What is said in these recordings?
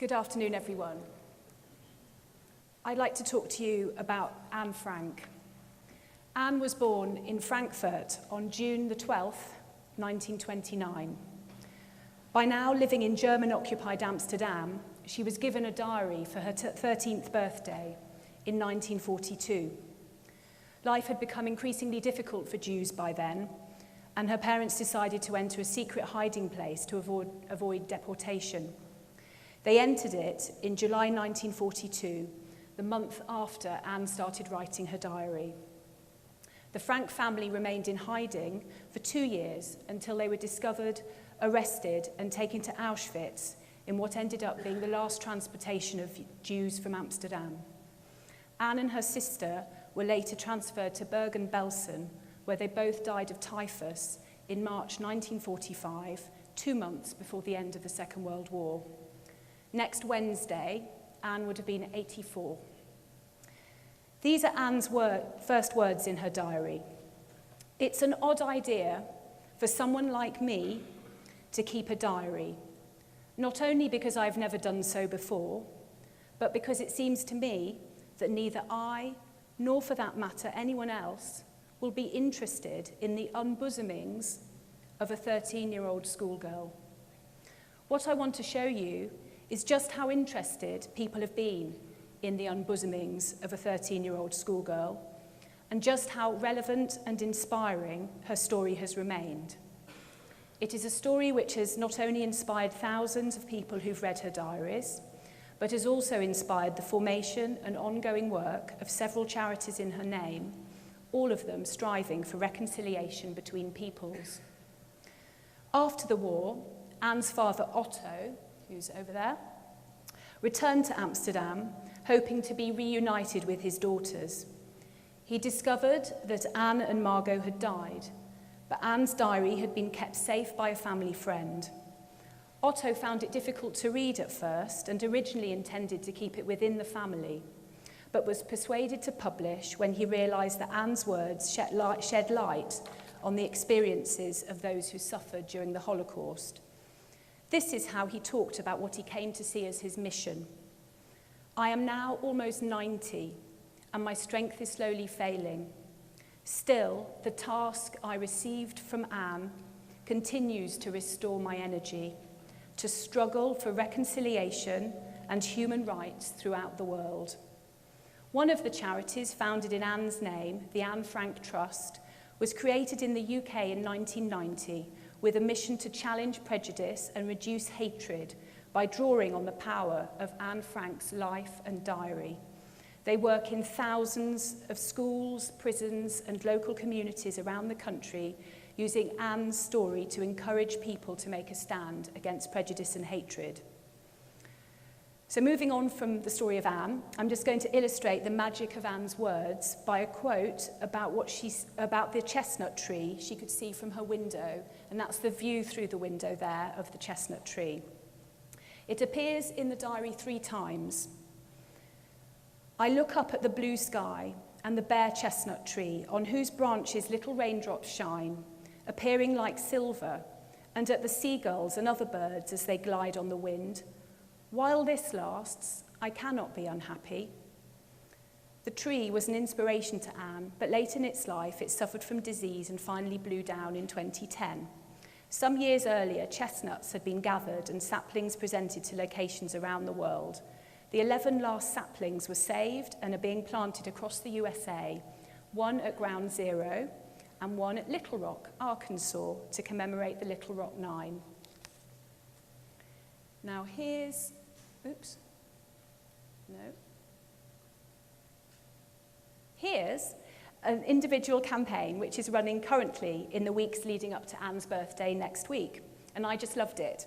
Good afternoon, everyone. I'd like to talk to you about Anne Frank. Anne was born in Frankfurt on June the 12th, 1929. By now, living in German-occupied Amsterdam, she was given a diary for her 13th birthday in 1942. Life had become increasingly difficult for Jews by then, and her parents decided to enter a secret hiding place to avoid deportation. They entered it in July 1942, the month after Anne started writing her diary. The Frank family remained in hiding for 2 years until they were discovered, arrested, and taken to Auschwitz in what ended up being the last transportation of Jews from Amsterdam. Anne and her sister were later transferred to Bergen-Belsen, where they both died of typhus in March 1945, 2 months before the end of the Second World War. Next Wednesday, Anne would have been 84. These are Anne's first words in her diary. It's an odd idea for someone like me to keep a diary, not only because I've never done so before, but because it seems to me that neither I, nor for that matter anyone else, will be interested in the unbosomings of a 13-year-old schoolgirl. What I want to show you is just how interested people have been in the unbosomings of a 13-year-old schoolgirl, and just how relevant and inspiring her story has remained. It is a story which has not only inspired thousands of people who've read her diaries, but has also inspired the formation and ongoing work of several charities in her name, all of them striving for reconciliation between peoples. After the war, Anne's father, Otto, who's over there, returned to Amsterdam, hoping to be reunited with his daughters. He discovered that Anne and Margot had died, but Anne's diary had been kept safe by a family friend. Otto found it difficult to read at first and originally intended to keep it within the family, but was persuaded to publish when he realized that Anne's words shed light on the experiences of those who suffered during the Holocaust. This is how he talked about what he came to see as his mission. I am now almost 90, and my strength is slowly failing. Still, the task I received from Anne continues to restore my energy, to struggle for reconciliation and human rights throughout the world. One of the charities founded in Anne's name, the Anne Frank Trust, was created in the UK in 1990 with a mission to challenge prejudice and reduce hatred by drawing on the power of Anne Frank's life and diary. They work in thousands of schools, prisons, and local communities around the country, using Anne's story to encourage people to make a stand against prejudice and hatred. So moving on from the story of Anne, I'm just going to illustrate the magic of Anne's words by a quote about about the chestnut tree she could see from her window, and that's the view through the window there of the chestnut tree. It appears in the diary 3 times. I look up at the blue sky and the bare chestnut tree, on whose branches little raindrops shine, appearing like silver, and at the seagulls and other birds as they glide on the wind. While this lasts, I cannot be unhappy. The tree was an inspiration to Anne, but late in its life it suffered from disease and finally blew down in 2010. Some years earlier, chestnuts had been gathered and saplings presented to locations around the world. The 11 last saplings were saved and are being planted across the USA, one at Ground Zero and one at Little Rock, Arkansas, to commemorate the Little Rock 9. Now here's Here's an individual campaign which is running currently in the weeks leading up to Anne's birthday next week, and I just loved it.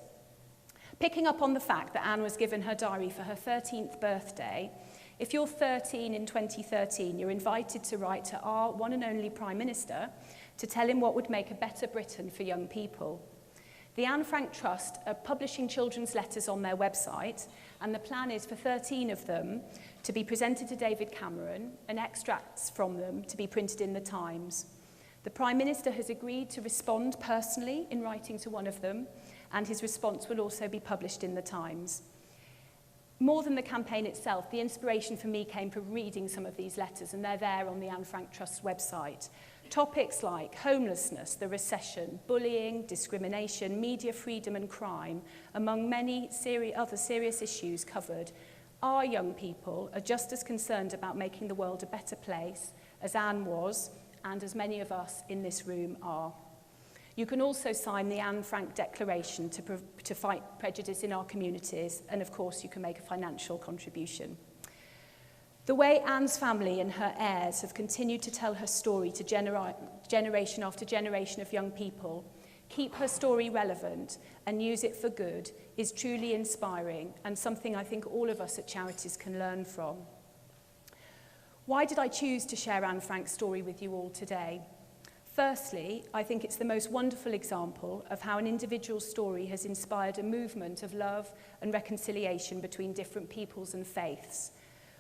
Picking up on the fact that Anne was given her diary for her 13th birthday, if you're 13 in 2013, you're invited to write to our one and only Prime Minister to tell him what would make a better Britain for young people. The Anne Frank Trust are publishing children's letters on their website, and the plan is for 13 of them to be presented to David Cameron and extracts from them to be printed in the Times. The Prime Minister has agreed to respond personally in writing to one of them, and his response will also be published in the Times. More than the campaign itself, the inspiration for me came from reading some of these letters, and they're there on the Anne Frank Trust's website. Topics like homelessness, the recession, bullying, discrimination, media freedom and crime, among many other serious issues covered. Our young people are just as concerned about making the world a better place as Anne was, and as many of us in this room are. You can also sign the Anne Frank Declaration to fight prejudice in our communities, and of course you can make a financial contribution. The way Anne's family and her heirs have continued to tell her story to generation after generation of young people, keep her story relevant and use it for good, is truly inspiring and something I think all of us at Charities can learn from. Why did I choose to share Anne Frank's story with you all today? Firstly, I think it's the most wonderful example of how an individual's story has inspired a movement of love and reconciliation between different peoples and faiths.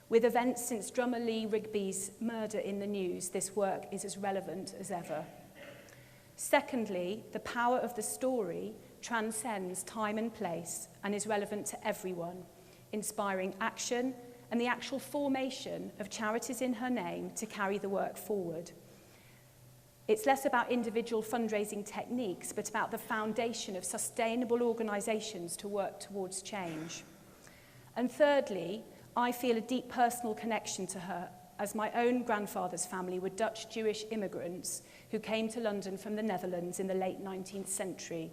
With events since drummer Lee Rigby's murder in the news, this work is as relevant as ever. Secondly, the power of the story transcends time and place and is relevant to everyone, inspiring action and the actual formation of charities in her name to carry the work forward. It's less about individual fundraising techniques, but about the foundation of sustainable organisations to work towards change. And thirdly, I feel a deep personal connection to her, as my own grandfather's family were Dutch Jewish immigrants who came to London from the Netherlands in the late 19th century.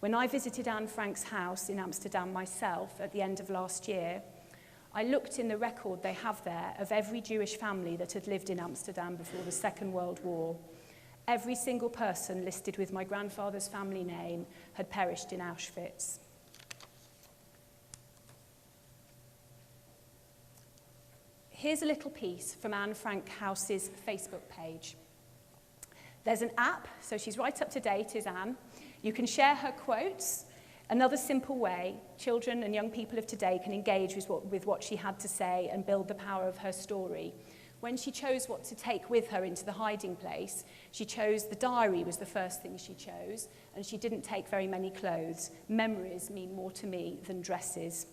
When I visited Anne Frank's house in Amsterdam myself at the end of last year, I looked in the record they have there of every Jewish family that had lived in Amsterdam before the Second World War. Every single person listed with my grandfather's family name had perished in Auschwitz. Here's a little piece from Anne Frank House's Facebook page. There's an app, so she's right up to date, is Anne. You can share her quotes. Another simple way children and young people of today can engage with what she had to say and build the power of her story. When she chose what to take with her into the hiding place, she chose the diary was the first thing she chose, and she didn't take very many clothes. Memories mean more to me than dresses.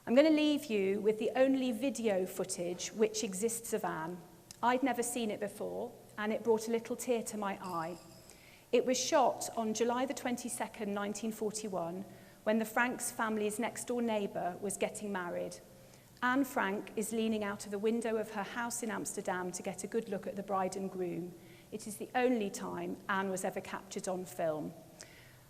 I'm going to leave you with the only video footage which exists of Anne. I'd never seen it before, and it brought a little tear to my eye. It was shot on July the 22nd, 1941, when the Franks family's next-door neighbour was getting married. Anne Frank is leaning out of the window of her house in Amsterdam to get a good look at the bride and groom. It is the only time Anne was ever captured on film.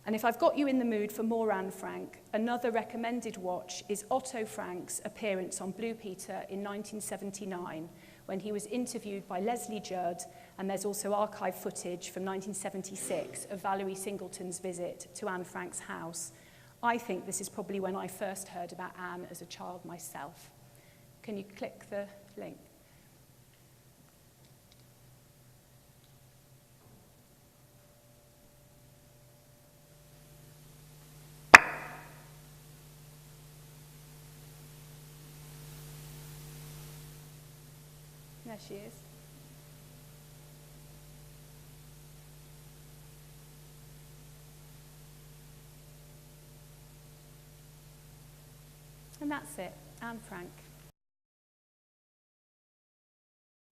And if I've got you in the mood for more Anne Frank, another recommended watch is Otto Frank's appearance on Blue Peter in 1979, when he was interviewed by Leslie Judd, and there's also archive footage from 1976 of Valerie Singleton's visit to Anne Frank's house. I think this is probably when I first heard about Anne as a child myself. Can you click the link? There she is. And that's it, Anne Frank.